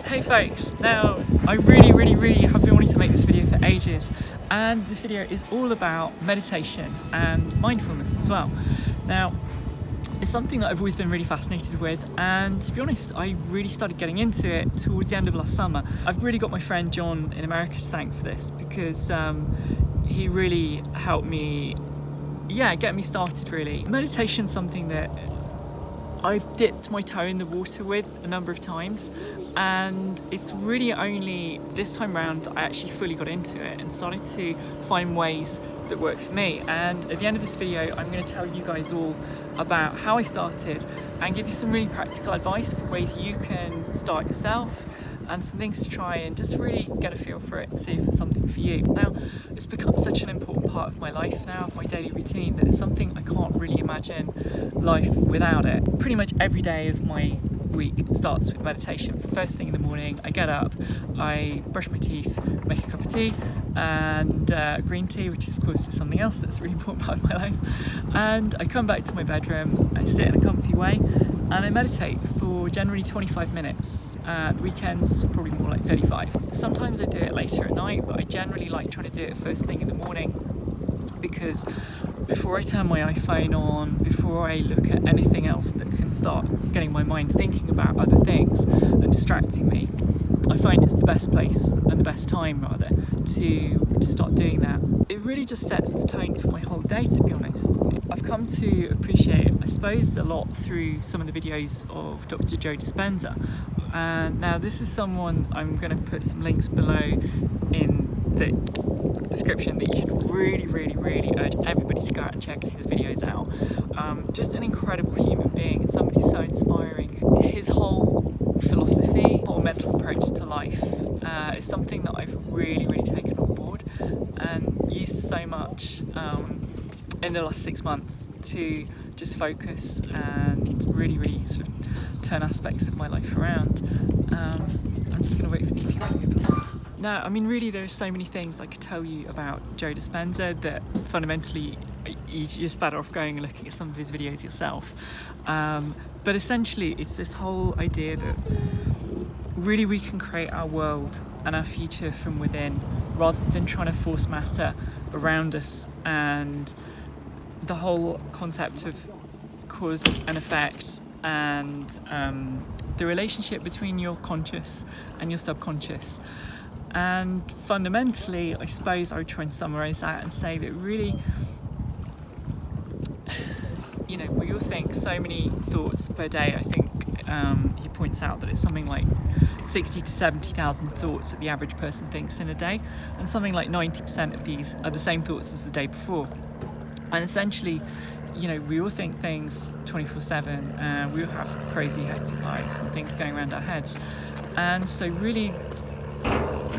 Hey folks, now I really have been wanting to make this video for ages, and this video is all about meditation and mindfulness as well. Now, it's something that I've always been really fascinated with, and to be honest, I really started getting into it towards the end of last summer. I've really got my friend John in America to thank for this, because he really helped me, get me started really. Meditation's something that I've dipped my toe in the water with a number of times, and it's really only this time round that I actually fully got into it and started to find ways that work for me. And at the end of this video, I'm going to tell you guys all about how I started and give you some really practical advice for ways you can start yourself, and some things to try and just really get a feel for it and see if it's something for you. Now, it's become such an important part of my life now, of my daily routine, that it's something I can't really imagine life without it. Pretty much every day of my week starts with meditation. First thing in the morning, I get up, I brush my teeth, make a cup of tea and green tea, which of course is something else that's a really important part of my life, and I come back to my bedroom, I sit in a comfy way and I meditate for generally 25 minutes. Weekends probably more like 35. Sometimes I do it later at night, but I generally like trying to do it first thing in the morning, because before I turn my iPhone on, before I look at anything else that can start getting my mind thinking about other things and distracting me, I find it's the best place and the best time rather to start doing that. It really just sets the tone for my whole day, to be honest. I've come to appreciate it, I suppose, a lot through some of the videos of Dr Joe Dispenza. And now this is someone, I'm going to put some links below in the description, that you should really urge everybody to go out and check his videos out. Just an incredible human being and somebody so inspiring. His whole philosophy, whole mental approach to life is something that I've really taken on board and used so much in the last 6 months to just focus and really sort of turn aspects of my life around. I'm just going to wait for the people to get past. Now, I mean, really, there are so many things I could tell you about Joe Dispenza that fundamentally you're just better off going and looking at some of his videos yourself. But essentially, it's this whole idea that really we can create our world and our future from within, rather than trying to force matter around us, and the whole concept of cause and effect, and the relationship between your conscious and your subconscious. And fundamentally, I suppose I would try and summarise that and say that really, we all think so many thoughts per day. I think he points out that it's something like 60 to 70,000 thoughts that the average person thinks in a day, and something like 90% of these are the same thoughts as the day before. And essentially, we all think things 24/7, and we all have crazy hectic lives and things going around our heads, and so really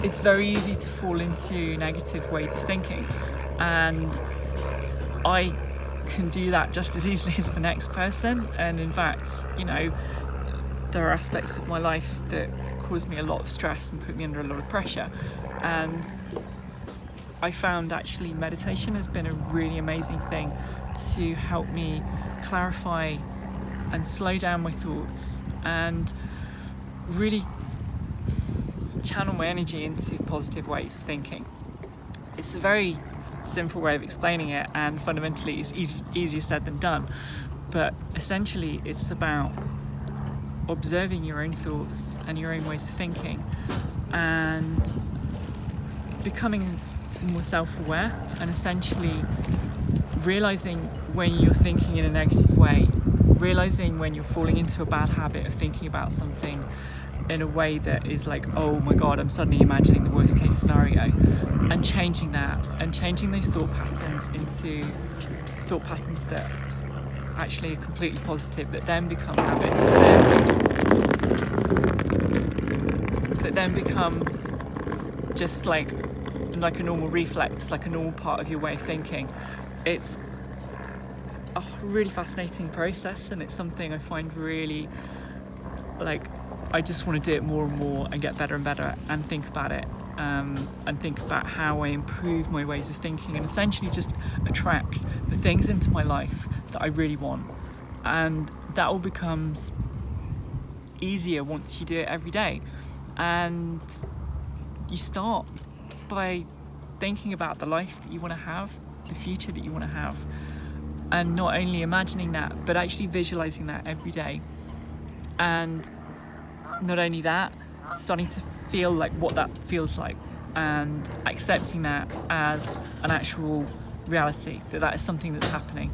it's very easy to fall into negative ways of thinking, and I can do that just as easily as the next person. And in fact, there are aspects of my life that cause me a lot of stress and put me under a lot of pressure, and I found actually meditation has been a really amazing thing to help me clarify and slow down my thoughts and really channel my energy into positive ways of thinking. It's a very simple way of explaining it, and fundamentally it's easier said than done, but essentially it's about observing your own thoughts and your own ways of thinking and becoming more self-aware, and essentially realizing when you're thinking in a negative way, realizing when you're falling into a bad habit of thinking about something in a way that is like, oh my god, I'm suddenly imagining the worst case scenario, and changing that and changing those thought patterns into thought patterns that actually are completely positive, that then become habits that then become just like a normal reflex, like a normal part of your way of thinking. It's a really fascinating process, and it's something I find really, I just want to do it more and more and get better and better and think about it, and think about how I improve my ways of thinking, and essentially just attract the things into my life that I really want. And that all becomes easier once you do it every day. And you start by thinking about the life that you want to have, the future that you want to have, and not only imagining that, but actually visualizing that every day. And not only that, starting to feel like what that feels like, and accepting that as an actual reality, that is something that's happening.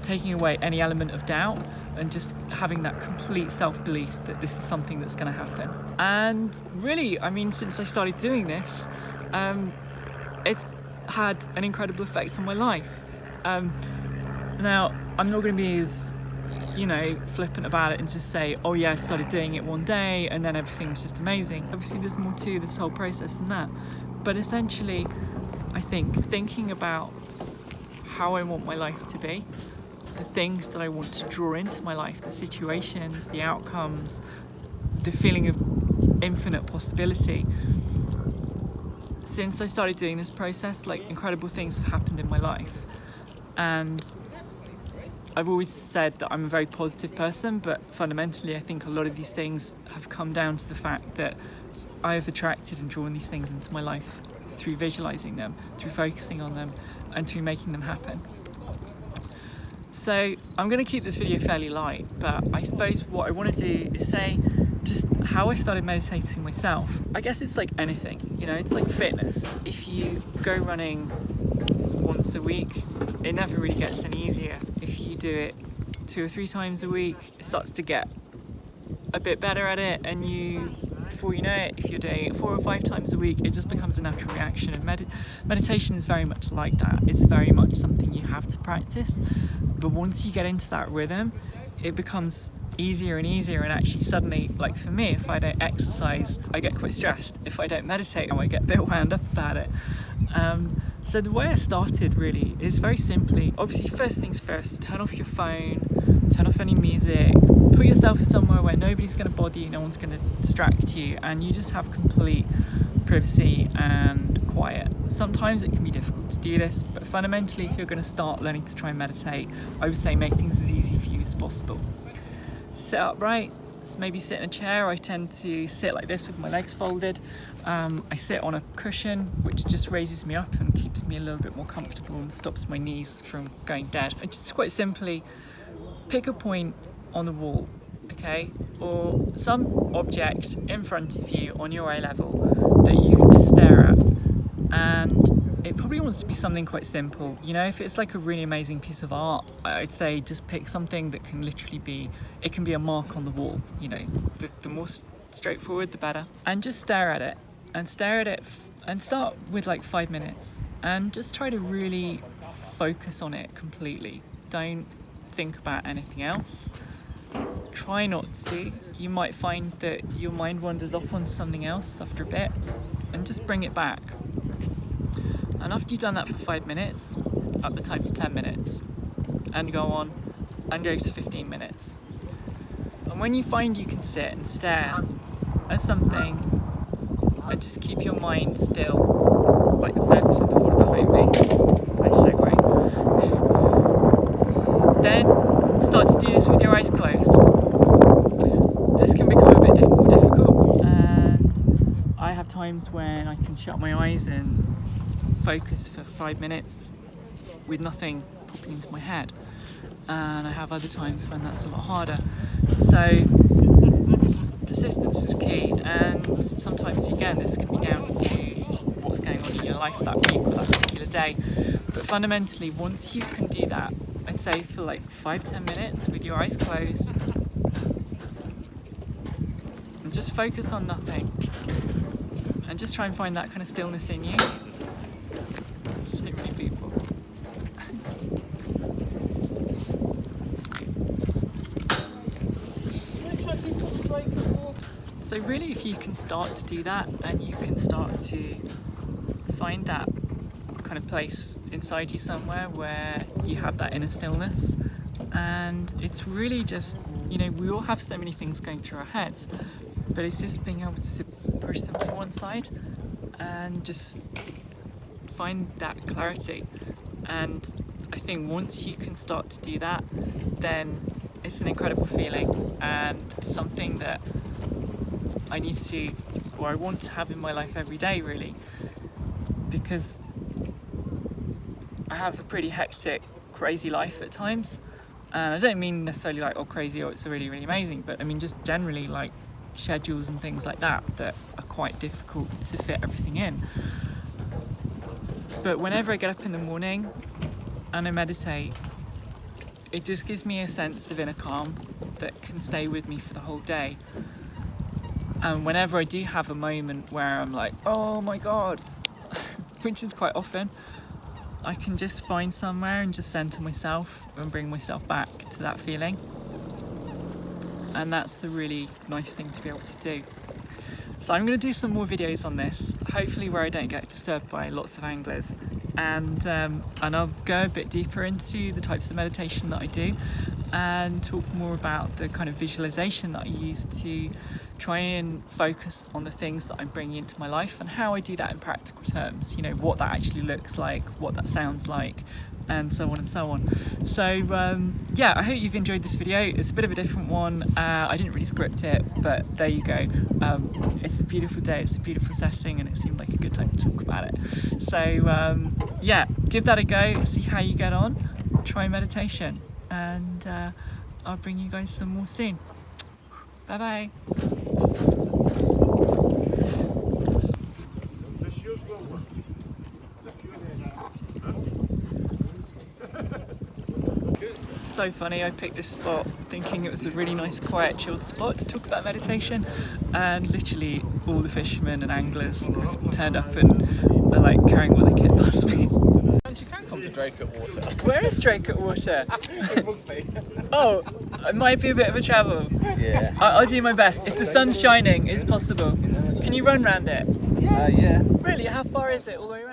Taking away any element of doubt and just having that complete self-belief that this is something that's going to happen. And really, I mean, since I started doing this, it's had an incredible effect on my life. Now, I'm not going to be as, flippant about it and just say, oh yeah, I started doing it one day and then everything was just amazing. Obviously, there's more to this whole process than that. But essentially, I think thinking about how I want my life to be, the things that I want to draw into my life, the situations, the outcomes, the feeling of infinite possibility. Since I started doing this process, like, incredible things have happened in my life. And I've always said that I'm a very positive person, but fundamentally I think a lot of these things have come down to the fact that I've attracted and drawn these things into my life through visualizing them, through focusing on them, and through making them happen. So I'm going to keep this video fairly light, but I suppose what I want to do is say just how I started meditating myself. I guess it's like anything, it's like fitness. If you go running once a week, it never really gets any easier. If you do it 2 or 3 times a week, it starts to get a bit better at it, and before you know it, if you're doing it 4 or 5 times a week, it just becomes a natural reaction. And meditation is very much like that. It's very much something you have to practice, but once you get into that rhythm, it becomes easier and easier. And actually suddenly, like for me, if I don't exercise, I get quite stressed. If I don't meditate, I get a bit wound up about it. So the way I started really is very simply, obviously first things first, turn off your phone, turn off any music, put yourself somewhere where nobody's going to bother you, no one's going to distract you, and you just have complete privacy and quiet. Sometimes it can be difficult to do this, but fundamentally if you're going to start learning to try and meditate, I would say make things as easy for you as possible. Sit upright. So maybe sit in a chair. I tend to sit like this with my legs folded. I sit on a cushion, which just raises me up and keeps me a little bit more comfortable and stops my knees from going dead. And just quite simply, pick a point on the wall, okay? Or some object in front of you on your eye level that you can just stare at. And it probably wants to be something quite simple. If it's like a really amazing piece of art, I'd say just pick something that can literally be, it can be a mark on the wall, the more straightforward, the better. And just stare at it, and and start with like 5 minutes, and just try to really focus on it completely. Don't think about anything else. Try not to. You might find that your mind wanders off on something else after a bit, and just bring it back. And after you've done that for 5 minutes, up the time to 10 minutes, and go on and go to 15 minutes. And when you find you can sit and stare at something and just keep your mind still, like the surface of the water behind me, nice segue, then start to do this with your eyes closed. This can become a bit more difficult, and I have times when I can shut my eyes and focus for 5 minutes with nothing popping into my head, and I have other times when that's a lot harder. So persistence is key, and sometimes again this can be down to what's going on in your life that week or that particular day, but fundamentally once you can do that, I'd say for like 5-10 minutes with your eyes closed and just focus on nothing and just try and find that kind of stillness in you. So many people. So really, if you can start to do that, and you can start to find that kind of place inside you somewhere where you have that inner stillness, and it's really just, we all have so many things going through our heads, but it's just being able to push them to one side and just find that clarity. And I think once you can start to do that, then it's an incredible feeling, and it's something that I need to, or I want to have in my life every day, really, because I have a pretty hectic, crazy life at times. And I don't mean necessarily like, oh, crazy, or it's really, really amazing, but I mean just generally like schedules and things like that are quite difficult to fit everything in. But whenever I get up in the morning and I meditate, it just gives me a sense of inner calm that can stay with me for the whole day. And whenever I do have a moment where I'm like, oh my God, which is quite often, I can just find somewhere and just center myself and bring myself back to that feeling. And that's the really nice thing to be able to do. So I'm going to do some more videos on this, hopefully where I don't get disturbed by lots of anglers, and I'll go a bit deeper into the types of meditation that I do and talk more about the kind of visualization that I use to try and focus on the things that I'm bringing into my life and how I do that in practical terms, you know, what that actually looks like, what that sounds like, and so on and so on. So yeah, I hope you've enjoyed this video. It's a bit of a different one. I didn't really script it, but there you go. It's a beautiful day, it's a beautiful setting, and it seemed like a good time to talk about it. So yeah, give that a go, see how you get on, try meditation, and I'll bring you guys some more soon. Bye bye. So funny, I picked this spot thinking it was a really nice, quiet, chilled spot to talk about meditation, and literally all the fishermen and anglers turned up and were like carrying all their kit past me. And you can come to Draycote Water. Where is Draycote Water? Oh, it might be a bit of a travel. Yeah. I'll do my best. If the sun's shining, it's possible. Can you run round it? Yeah. Really? How far is it all the way around?